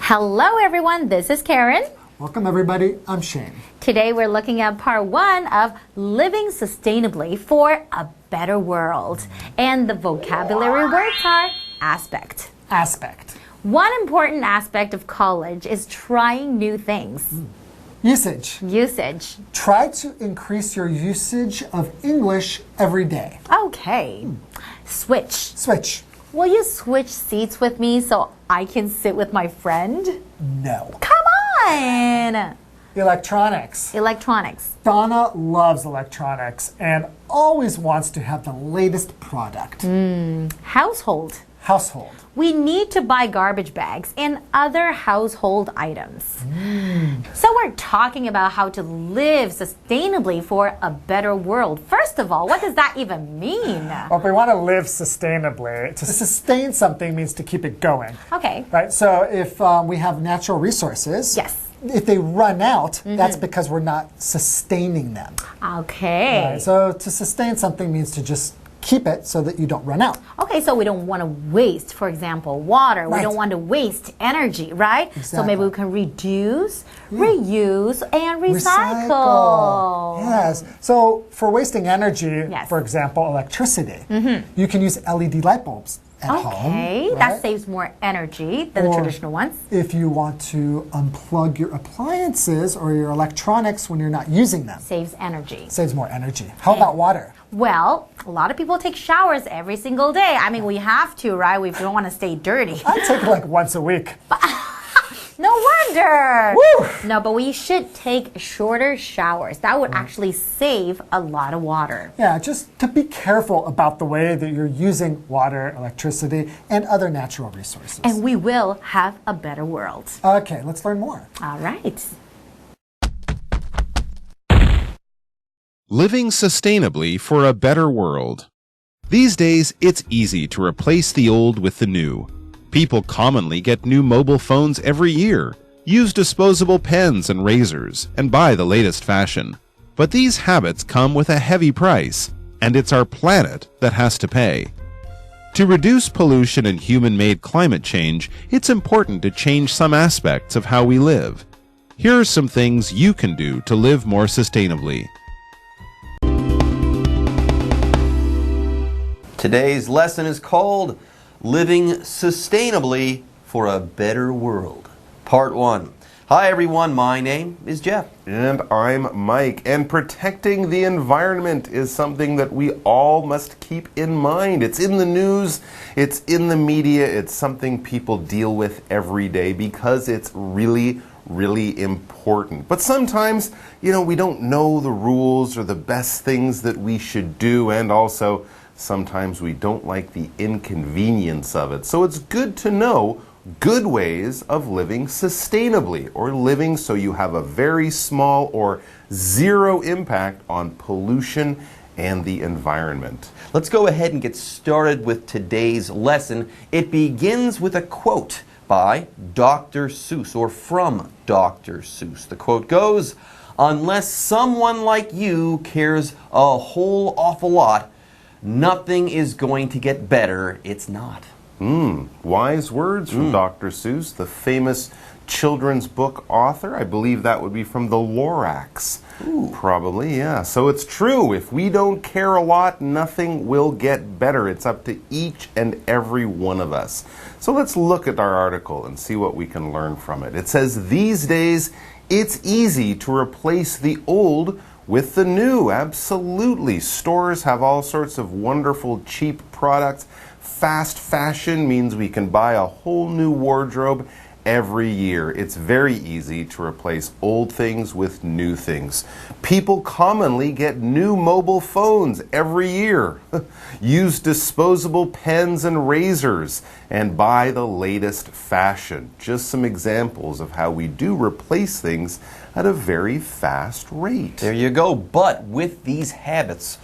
Hello everyone, this is Karen. Welcome everybody, I'm Shane. Today we're looking at part 1 of living sustainably for a better world. And the vocabulary words are aspect. Aspect. One important aspect of college is trying new things. Usage. Usage. Try to increase your usage of English every day. Okay. Switch. Switch. Will you switch seats with me so I can sit with my friend? No. Come on! Electronics. Electronics. Donna loves electronics and always wants to have the latest product. Household. Household. We need to buy garbage bags and other household items. So we're talking about how to live sustainably for a better world. First of all, what does that even mean? Well, if we want to live sustainably, to sustain something means to keep it going. Okay. Right? So if we have natural resources, Yes. if they run out, that's because we're not sustaining them. Okay. Right? So to sustain something means to just keep it so that you don't run out. Okay, so we don't want to waste, for example, water. Right. We don't want to waste energy, right? So maybe we can reduce, reuse, and recycle. Yes. So for wasting energy, Yes. for example, electricity, you can use LED light bulbs at home. Okay, right? that saves more energy than the traditional ones. If you want to unplug your appliances or your electronics when you're not using them, Saves energy. saves more energy. How about water? Well, a lot of people take showers every single day. I mean, we have to, right? We don't want to stay dirty. I take it like once a week. No wonder. Woo! No, but we should take shorter showers. That would actually save a lot of water. Yeah, just to be careful about the way that you're using water, electricity, and other natural resources. And we will have a better world. Okay, let's learn more. All right. Living sustainably for a better world. These days, it's easy to replace the old with the new. People commonly get new mobile phones every year, use disposable pens and razors, and buy the latest fashion. But these habits come with a heavy price, and it's our planet that has to pay. To reduce pollution and human-made climate change, it's important to change some aspects of how we live. Here are some things you can do to live more sustainably. Today's lesson is called Living Sustainably for a Better World. Part 1. Hi everyone, my name is Jeff. And I'm Mike. And protecting the environment is something that we all must keep in mind. It's in the news, it's in the media, it's something people deal with every day because it's really important. But sometimes, we don't know the rules or the best things that we should do, and also sometimes we don't like the inconvenience of it. So it's good to know good ways of living sustainably, or living so you have a very small or zero impact on pollution and the environment. Let's go ahead and get started with today's lesson. It begins with a quote by Dr. Seuss, or from Dr. Seuss. The quote goes, "Unless someone like you cares a whole awful lot, nothing is going to get better. It's not." Wise words from Dr. Seuss, the famous children's book author. I believe that would be from the Lorax. Probably, yeah. So it's true. If we don't care a lot, nothing will get better. It's up to each and every one of us. So let's look at our article and see what we can learn from it. It says, these days, it's easy to replace the old with the new. Absolutely. Stores have all sorts of wonderful, cheap products. Fast fashion means we can buy a whole new wardrobe every year. It's very easy to replace old things with new things. People commonly get new mobile phones every year, use disposable pens and razors, and buy the latest fashion. Just some examples of how we do replace things at a very fast rate. There you go. But with these habits,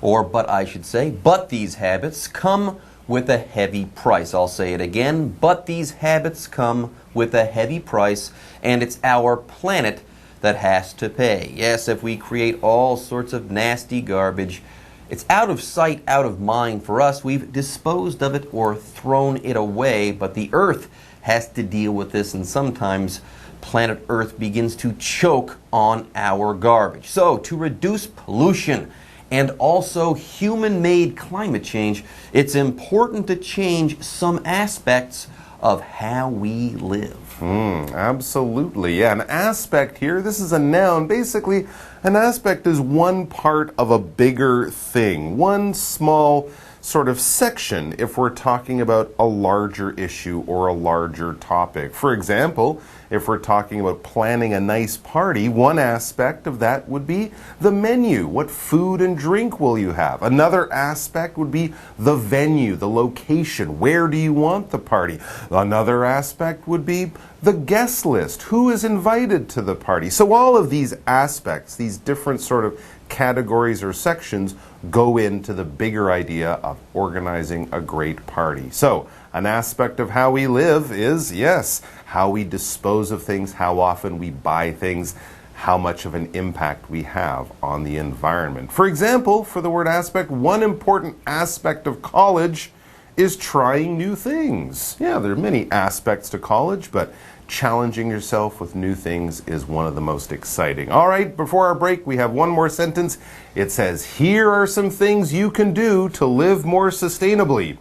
but these habits come with a heavy price. I'll say it again, but these habits come with a heavy price, and it's our planet that has to pay. Yes, if we create all sorts of nasty garbage, it's out of sight, out of mind for us. We've disposed of it or thrown it away, but the earth has to deal with this, and sometimes planet Earth begins to choke on our garbage. So, to reduce pollution and also human-made climate change, it's important to change some aspects of how we live. Absolutely. Yeah, an aspect here, this is a noun. Basically, an aspect is one part of a bigger thing, one small sort of section if we're talking about a larger issue or a larger topic. For example, if we're talking about planning a nice party, one aspect of that would be the menu. What food and drink will you have? Another aspect would be the venue, the location. Where do you want the party? Another aspect would be the guest list. Who is invited to the party? So all of these aspects, these different sort of categories or sections, go into the bigger idea of organizing a great party. So, an aspect of how we live is, yes, how we dispose of things, how often we buy things, how much of an impact we have on the environment. For example, for the word aspect, one important aspect of college is trying new things. Yeah, there are many aspects to college, but challenging yourself with new things is one of the most exciting. All right, before our break, we have one more sentence. It says, here are some things you can do to live more sustainably.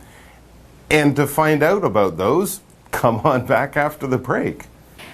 And to find out about those, come on back after the break.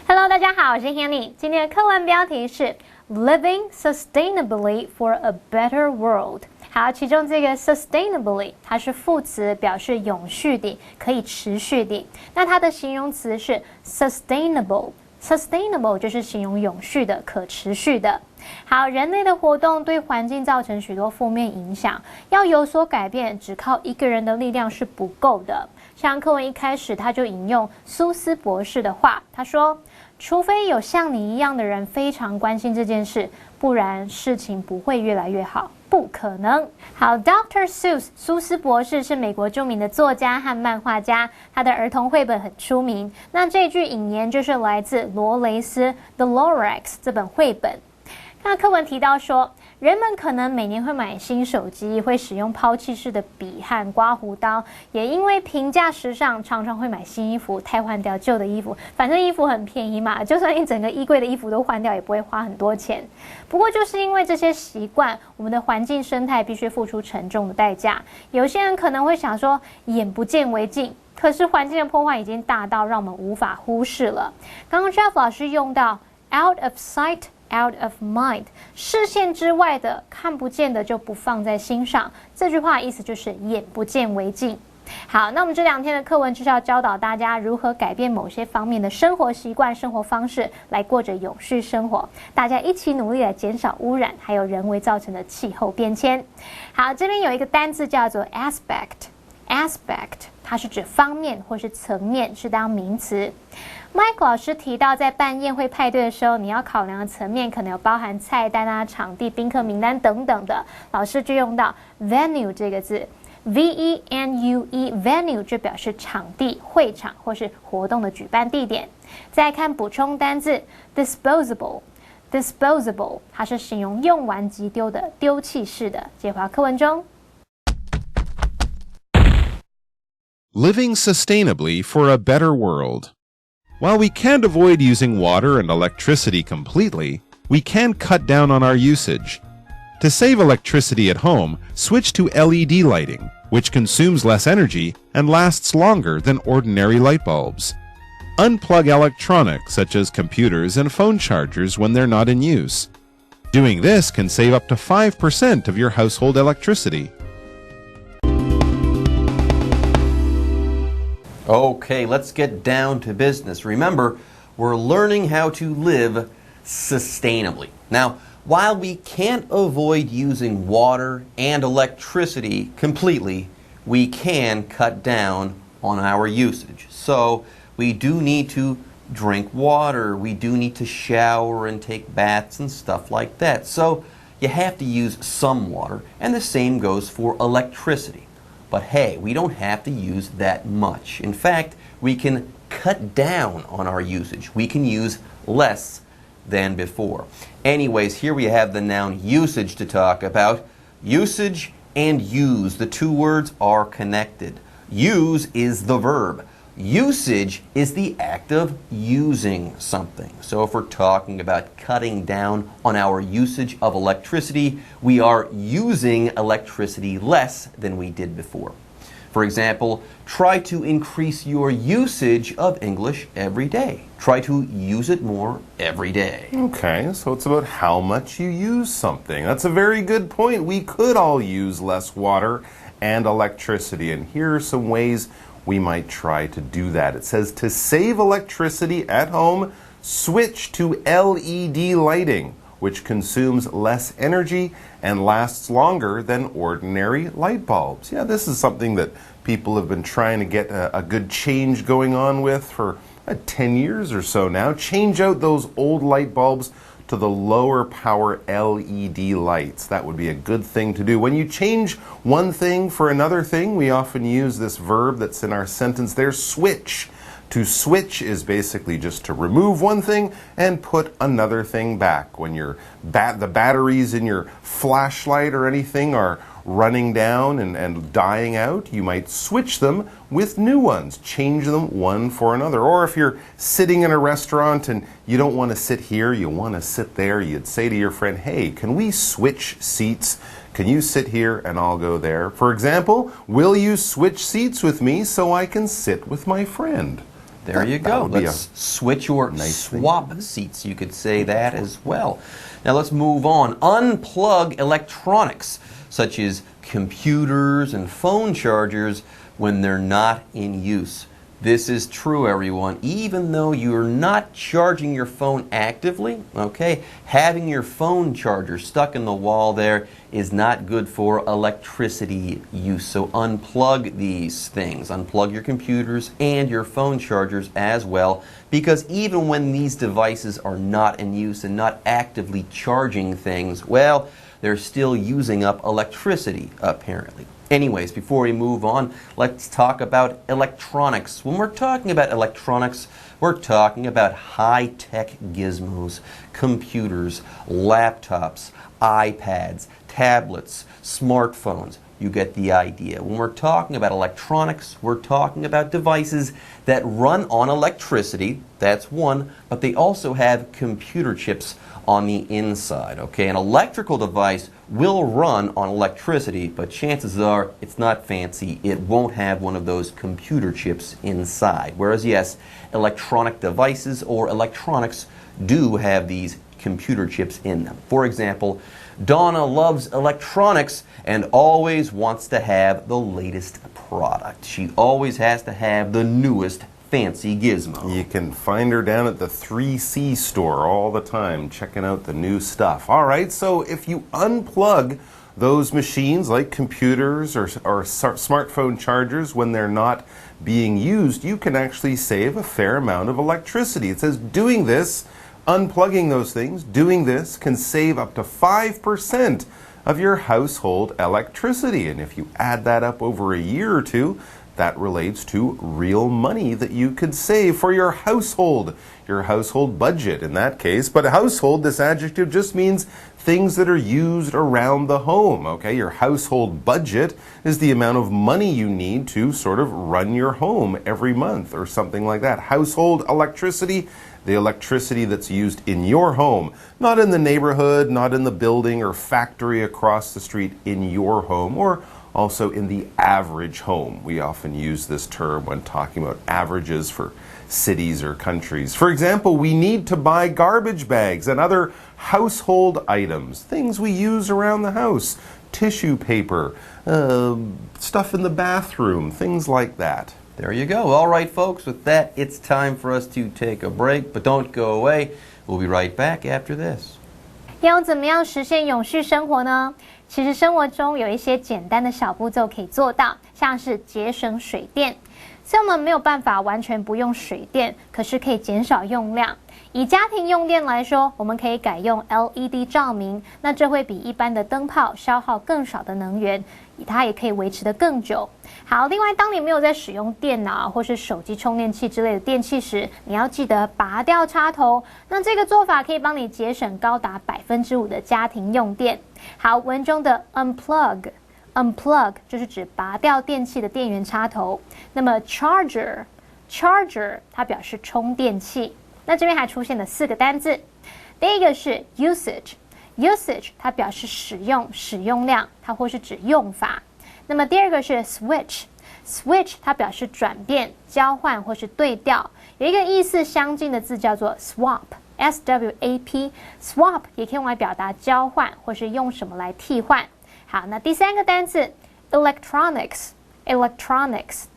Hello， 大家好，我是 Hanny。今天的课文标题是 Living Sustainably for a Better World。好，其中这个 sustainably 它是副词，表示永续的，可以持续的。那它的形容词是 sustainable。sustainable 就是形容永续的、可持续的。好，人类的活动对环境造成许多负面影响，要有所改变，只靠一个人的力量是不够的。像课文一开始，他就引用苏斯博士的话，他说：“除非有像你一样的人非常关心这件事，不然事情不会越来越好。”不可能。好 ，Dr. Seuss 苏斯博士是美国著名的作家和漫画家，他的儿童绘本很出名。那这句引言就是来自罗雷斯《The Lorax》这本绘本。那课文提到说，人们可能每年会买新手机，会使用抛弃式的笔和刮胡刀，也因为平价时尚，常常会买新衣服，汰换掉旧的衣服。反正衣服很便宜嘛，就算一整个衣柜的衣服都换掉，也不会花很多钱。不过就是因为这些习惯，我们的环境生态必须付出沉重的代价。有些人可能会想说，眼不见为净。可是环境的破坏已经大到让我们无法忽视了。刚刚 Jeff 老师用到 out of sight。out of mind， 视线之外的看不见的就不放在心上。这句话的意思就是眼不见为净。好，那我们这2天的课文就是要教导大家如何改变某些方面的生活习惯、生活方式，来过着永续生活。大家一起努力来减少污染，还有人为造成的气候变迁。好，这边有一个单字叫做 aspect。aspect 它是指方面或是层面，是当名词。Mike 老师提到，在办宴会派对的时候，你要考量的层面可能有包含菜单啊、场地、宾客名单等等的，老师就用到 venue 这个字 ，venue venue 就表示场地、会场或是活动的举办地点。再看补充单字 disposable 它是形容用完即丢的、丢弃式的。接回到课文中。Living sustainably for a better world. While we can't avoid using water and electricity completely, we can cut down on our usage. To save electricity at home, switch to LED lighting, which consumes less energy and lasts longer than ordinary light bulbs. Unplug electronics such as computers and phone chargers when they're not in use. Doing this can save up to 5% of your household electricity. Okay, let's get down to business. Remember, we're learning how to live sustainably. Now, while we can't avoid using water and electricity completely, we can cut down on our usage. So, we do need to drink water, we do need to shower and take baths and stuff like that. So, you have to use some water, and the same goes for electricity. But hey, we don't have to use that much. In fact, we can cut down on our usage. We can use less than before. Anyways, here we have the noun usage to talk about. Usage and use, the two words are connected. Use is the verb. Usage is the act of using something. So if we're talking about cutting down on our usage of electricity, we are using electricity less than we did before. For example, try to increase your usage of English every day. Try to use it more every day. Okay, so it's about how much you use something. That's a very good point. We could all use less water and electricity, and here are some ways we might try to do that. It says to save electricity at home, switch to LED lighting, which consumes less energy and lasts longer than ordinary light bulbs. Yeah, this is something that people have been trying to get a good change going on with for 10 years or so now. Change out those old light bulbs to the lower power LED lights. That would be a good thing to do. When you change one thing for another thing, we often use this verb that's in our sentence there, switch. To switch is basically just to remove one thing and put another thing back. When the batteries in your flashlight or anything are running down and dying out, you might switch them with new ones. Change them one for another. Or if you're sitting in a restaurant and you don't want to sit here, you want to sit there, you'd say to your friend, hey, can we switch seats? Can you sit here and I'll go there? For example, will you switch seats with me so I can sit with my friend? There you go. Let's switch or swap seats. You could say that as well. Now let's move on. Unplug electronics, such as computers and phone chargers, when they're not in use. This is true, everyone. Even though you're not charging your phone actively, okay, having your phone charger stuck in the wall there is not good for electricity use. So unplug these things. Unplug your computers and your phone chargers as well, because even when these devices are not in use and not actively charging things, well, they're still using up electricity, apparently. Anyways, before we move on, let's talk about electronics. When we're talking about electronics, we're talking about high-tech gizmos, computers, laptops, iPads, tablets, smartphones. You get the idea. When we're talking about electronics, we're talking about devices that run on electricity, that's one, but they also have computer chips on the inside. Okay, an electrical device will run on electricity, but chances are it's not fancy. It won't have one of those computer chips inside. Whereas, yes, electronic devices or electronics do have these computer chips in them. For example, Donna loves electronics and always wants to have the latest product. She always has to have the newest fancy gizmo. You can find her down at the 3C store all the time, checking out the new stuff. All right, so if you unplug those machines like computers or smartphone chargers when they're not being used, you can actually save a fair amount of electricity. It says doing this, unplugging those things, doing this can save up to 5% of your household electricity. And if you add that up over a year or two, that relates to real money that you could save for your household budget in that case. But household, this adjective just means things that are used around the home, okay? Your household budget is the amount of money you need to sort of run your home every month or something like that. Household electricity, the electricity that's used in your home, not in the neighborhood, not in the building or factory across the street, in your home, or also in the average home. We often use this term when talking about averages for cities or countries. For example, we need to buy garbage bags and other household items, things we use around the house, tissue paper, stuff in the bathroom, things like that. There you go. All right, folks, with that, it's time for us to take a break, but don't go away. We'll be right back after this. 要怎么样实现永续生活呢？其实生活中有一些简单的小步骤可以做到，像是节省水电。虽然我们没有办法完全不用水电，可是可以减少用量。以家庭用电来说，我们可以改用 LED 照明，那这会比一般的灯泡消耗更少的能源，它也可以维持得更久。好，另外，当你没有在使用电脑或是手机充电器之类的电器时，你要记得拔掉插头。那这个做法可以帮你节省高达5%的家庭用电。好，文中的 unplug 就是指拔掉电器的电源插头。那么 charger charger 它表示充电器。那这边还出现了4个单字，第一个是 usage 它表示使用、使用量，它或是指用法。那么第二个是 switch 它表示转变、交换或是对调。有一个意思相近的字叫做 swap swap 也可以用来表达交换或是用什么来替换。好，那第3个单字 electronics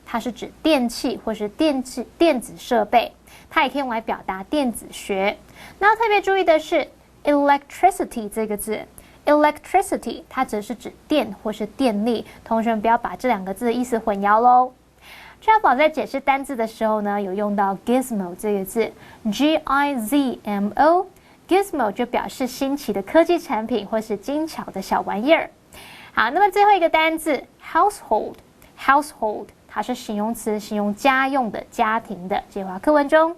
它是指电器或是电子设备，它也可以用来表达电子学。那要特别注意的是 electricity 这个字，electricity 它则是指电或是电力，同学们不要把这2个字的意思混淆咯。Jeff 在解释单字的时候呢，有用到 gizmo 这个字 Gizmo Gizmo 就表示新奇的科技产品或是精巧的小玩意儿。好，那么最后一个单字 household 它是形容词，形容家用的、家庭的。这句话课文中。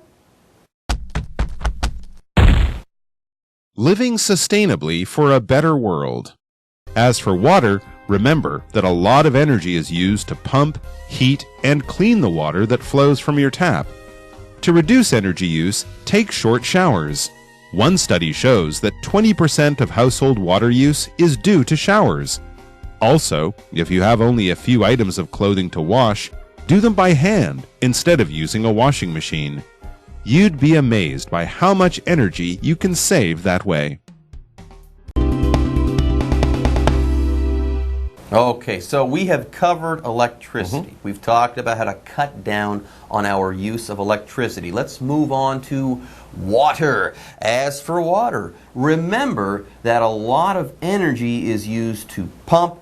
Living sustainably for a better world. As for water, remember that a lot of energy is used to pump, heat, and clean the water that flows from your tap. To reduce energy use, take short showers. One study shows that 20% of household water use is due to showers. Also, if you have only a few items of clothing to wash, do them by hand instead of using a washing machine. You'd be amazed by how much energy you can save that way. Okay, so we have covered electricity. We've talked about how to cut down on our use of electricity. Let's move on to water. As for water, remember that a lot of energy is used to pump,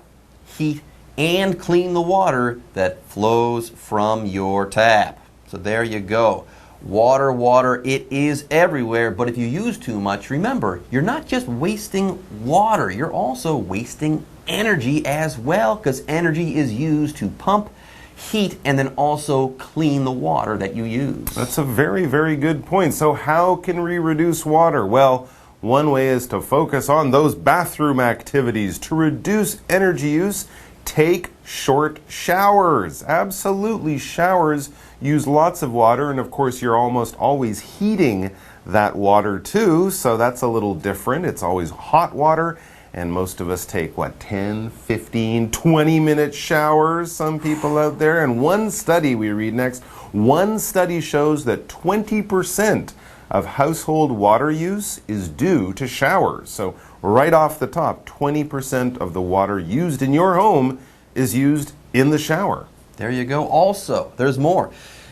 heat, and clean the water that flows from your tap. So there you go. Water, it is everywhere, but if you use too much, remember, you're not just wasting water, you're also wasting energy as well, because energy is used to pump, heat, and then also clean the water that you use. That's a very, very good point. So how can we reduce water? Well, one way is to focus on those bathroom activities. To reduce energy use, take short showers. Absolutely, showers use lots of water, and of course you're almost always heating that water too, so that's a little different. It's always hot water, and most of us take, 10, 15, 20-minute showers, some people out there. And one study we read next, one study shows that 20% of household water use is due to showers. So right off the top, 20% of the water used in your home is used in the shower. There you go. Also, there's more.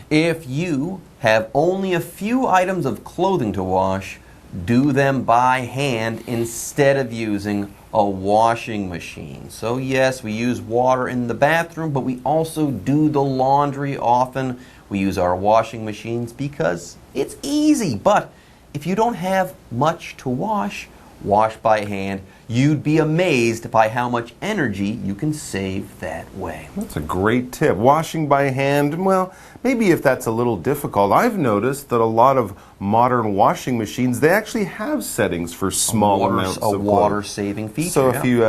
If you have only a few items of clothing to wash, do them by hand instead of using a washing machine. So yes, we use water in the bathroom, but we also do the laundry often. We use our washing machines because it's easy. But if you don't have much to wash by hand, you'd be amazed by how much energy you can save that way. That's a great tip. Washing by hand, well, maybe if that's a little difficult. I've noticed that a lot of modern washing machines, they actually have settings for small amounts of clothes. A water-saving feature. So if you,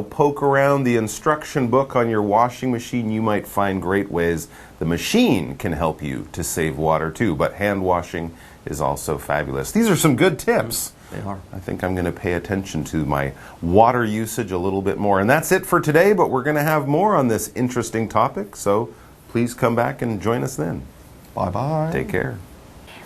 poke around the instruction book on your washing machine, you might find great ways the machine can help you to save water too. But hand washing is also fabulous. These are some good tips. They are. I think I'm going to pay attention to my water usage a little bit more. And that's it for today, but we're going to have more on this interesting topic, so please come back and join us then. Bye-bye. Take care.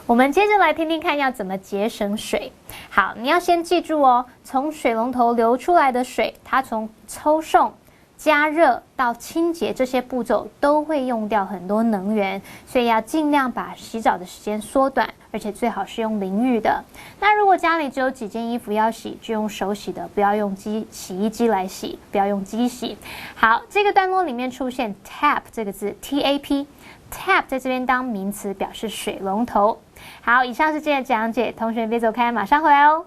我们接着来听听看要怎么节省水。好，你要先记住哦，从水龙头流出来的水，它从抽送、加热到清洁这些步骤都会用掉很多能源，所以要尽量把洗澡的时间缩短，而且最好是用淋浴的。那如果家里只有几件衣服要洗，就用手洗的，不要用洗衣机来洗，不要用机洗。好，这个段落里面出现 tap 这个字 ，tap 在这边当名词表示水龙头。好，以上是今天的讲解，同学别走开，马上回来哦。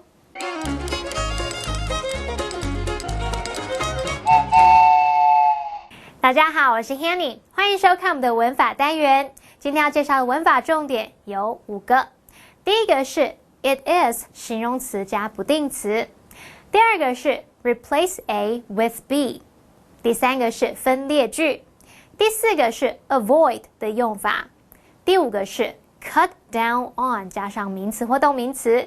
大家好，我是 Hanny， 欢迎收看我们的文法单元。今天要介绍的文法重点有5个。第一个是 it is 形容词加不定词。第二个是 replace A with B。第三个是分列句。第四个是 avoid 的用法。第5个是 cut down on 加上名词或动名词。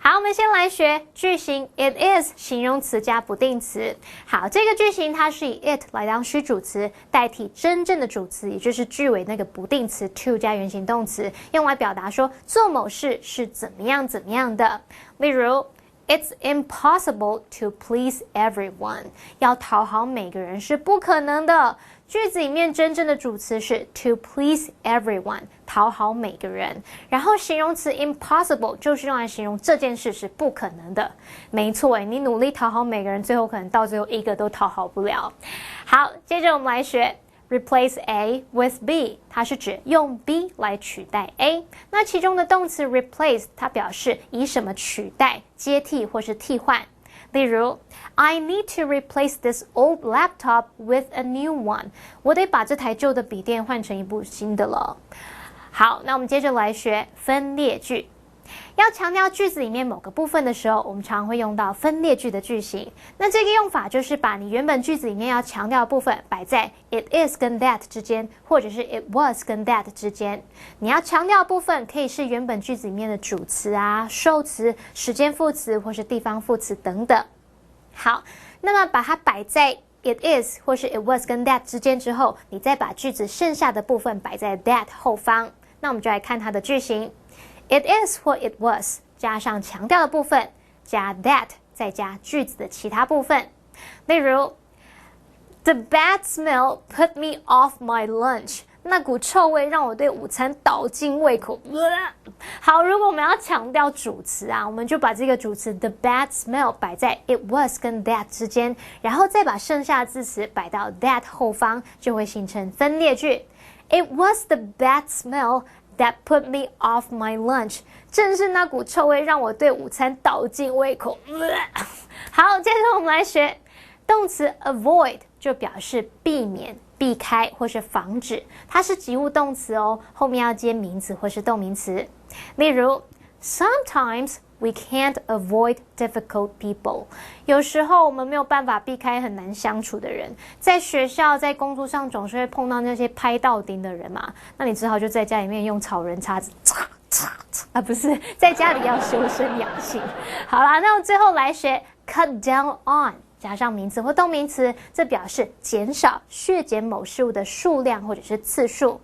好，我们先来学句型 it is 形容词加不定词。好，这个句型它是以 it 来当虚主词，代替真正的主词，也就是句尾那个不定词 to 加原形动词，用来表达说做某事是怎么样怎么样的。例如It's impossible to please everyone. 要讨好每个人是不可能的。句子里面真正的主词是 to please everyone， 讨好每个人。然后形容词 impossible 就是用来形容这件事是不可能的。没错，你努力讨好每个人，最后可能到最后一个都讨好不了。好，接着我们来学Replace A with B， 它是指用 B 来取代 A。那其中的动词 replace， 它表示以什么取代、接替或是替换。例如 I need to replace this old laptop with a new one。 我得把这台旧的笔电换成一部新的了。好，那我们接着来学分裂句。要强调句子里面某个部分的时候，我们常会用到分裂句的句型。那这个用法就是把你原本句子里面要强调的部分摆在 it is 跟 that 之间，或者是 it was 跟 that 之间。你要强调的部分可以是原本句子里面的主词啊、受词、时间副词或是地方副词等等。好，那么把它摆在it is 或是 it was 跟 that 之间之后，你再把句子剩下的部分摆在 that 后方。那我们就来看它的句型。It is 或 it was 加上强调的部分，加 that 再加句子的其他部分。例如 The bad smell put me off my lunch。 那股臭味让我对午餐倒尽胃口。好，如果我们要强调主词啊，我们就把这个主词 the bad smell 摆在 it was 跟 that 之间，然后再把剩下的字词摆到 that 后方，就会形成分裂句。It was the bad smell that put me off my lunch。 正是那股臭味让我对午餐倒尽胃口。好，接着我们来学动词 avoid， 就表示避免、避开或是防止，它是及物动词哦，后面要接名词或是动名词。例如 Sometimes we can't avoid difficult people。 有时候我们没有办法避开很难相处的人。在学校在工作上总是会碰到那些拍到钉的人嘛，那你只好就在家里面用草人叉子擦擦擦啊，不是，在家里要修身养性。好啦，那我最后来学 cut down on， 加上名词或动名词，这表示减少、削减某事物的数量或者是次数。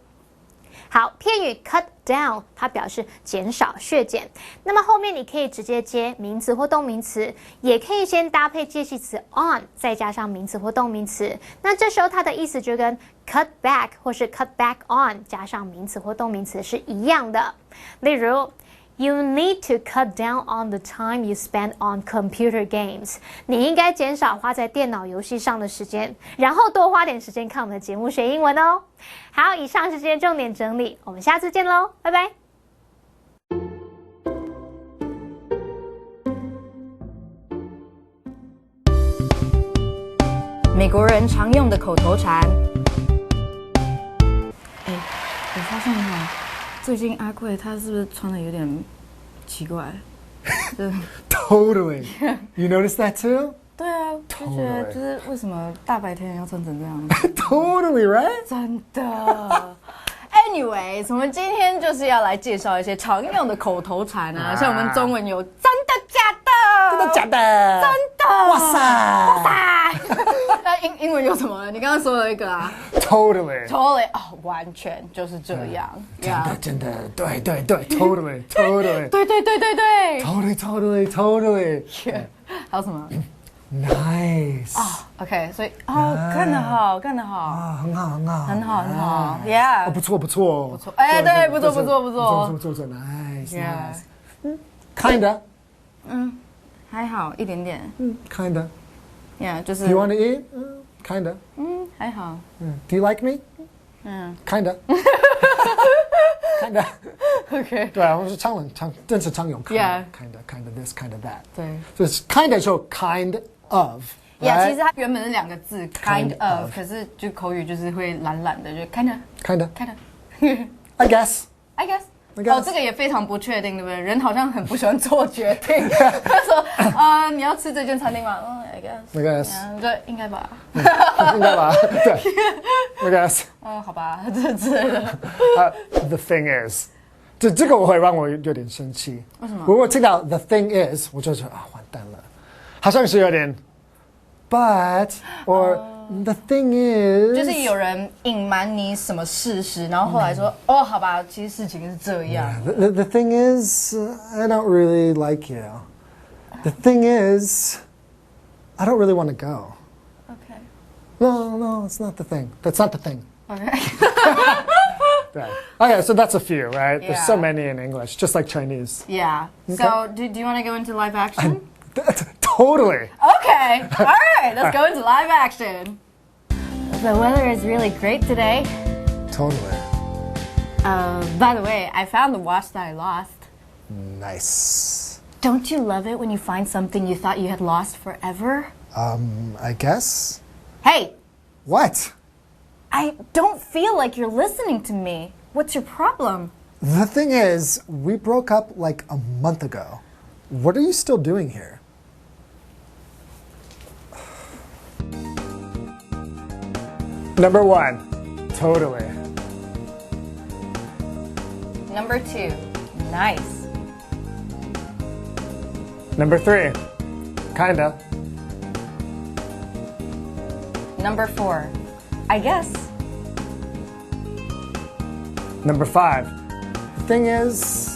好，片语 cut down 它表示减少、削减。那么后面你可以直接接名词或动名词，也可以先搭配介系词 on， 再加上名词或动名词。那这时候它的意思就跟 cut back 或是 cut back on 加上名词或动名词是一样的。例如You need to cut down on the time you spend on computer games。 你应该减少花在电脑游戏上的时间，然后多花点时间看我们的节目学英文哦。好，以上是今天重点整理，我们下次见喽，拜拜。美国人常用的口头禅。我发现哈，最近阿贵他是不是穿的有点奇怪Totally. You noticed that too? 对啊，就觉得就是为什么大白天要穿成这样子Totally, right? 真的。Anyways， 我们今天就是要来介绍一些常用的口头禅啊，像我们中文有真的假的，真的假的？真的，哇塞，哇塞。那英文有什么？你刚刚说了一个啊 Totally. Totally， 哦，完全就是这样。真的，对对对 ，Totally, Totally. 对对对对对 Totally, totally, totally. 还有什么？ Nice. 啊 ，OK， 所以干得好，干得好啊，很好，很好，很好，很好 ，Yeah， 不错，不错，不错，哎，对，不错，不错，不错 ，Nice, Yeah. nice. Kinda. 还好一点点 Kinda. ，Yeah， 就是 Do you want to eat? Kinda. 还好， Do you like me? Kinda. Kinda. OK， 对啊，我是真是常用 Yeah. Kinda this, kinda that. 对就是 kinda 就 kind of. Yeah， 其实它原本是2个字 ，kind of， 可是就口语就是会懒懒的，就 kinda Kinda. kinda。I guess. I guess I guess. 哦，这个也非常不确定，对不对？人好像很不喜欢做决定。他说你要吃这间餐厅吗？I guess. I guess. 对，应该吧。应该吧？对。I guess. 好吧，这之类的。The thing is. 这个我会让我有点生气。为什么？如果听到 the thing is， 我就觉得完蛋了，好像是有点 but or the thing is， 就是有人隐瞒你什么事实，然后后来说好吧，其实事情是这样。The thing is, I don't really like you. The thing is, I don't really want to go. Okay. No, it's not the thing. That's not the thing. Okay. Right. Okay, so that's a few, right? Yeah. There's so many in English, just like Chinese. Yeah. So, do you want to go into live action? Totally. Okay. All right. Let's go into live action. The weather is really great today. Totally. By the way, I found the watch that I lost. Nice. Don't you love it when you find something you thought you had lost forever? I guess. Hey, What? I don't feel like you're listening to me. What's your problem? The thing is, we broke up like a month ago. What are you still doing here? Number 1, totally. Number 2, nice. Number 3, kinda. Number 4, I guess. Number 5, the thing is,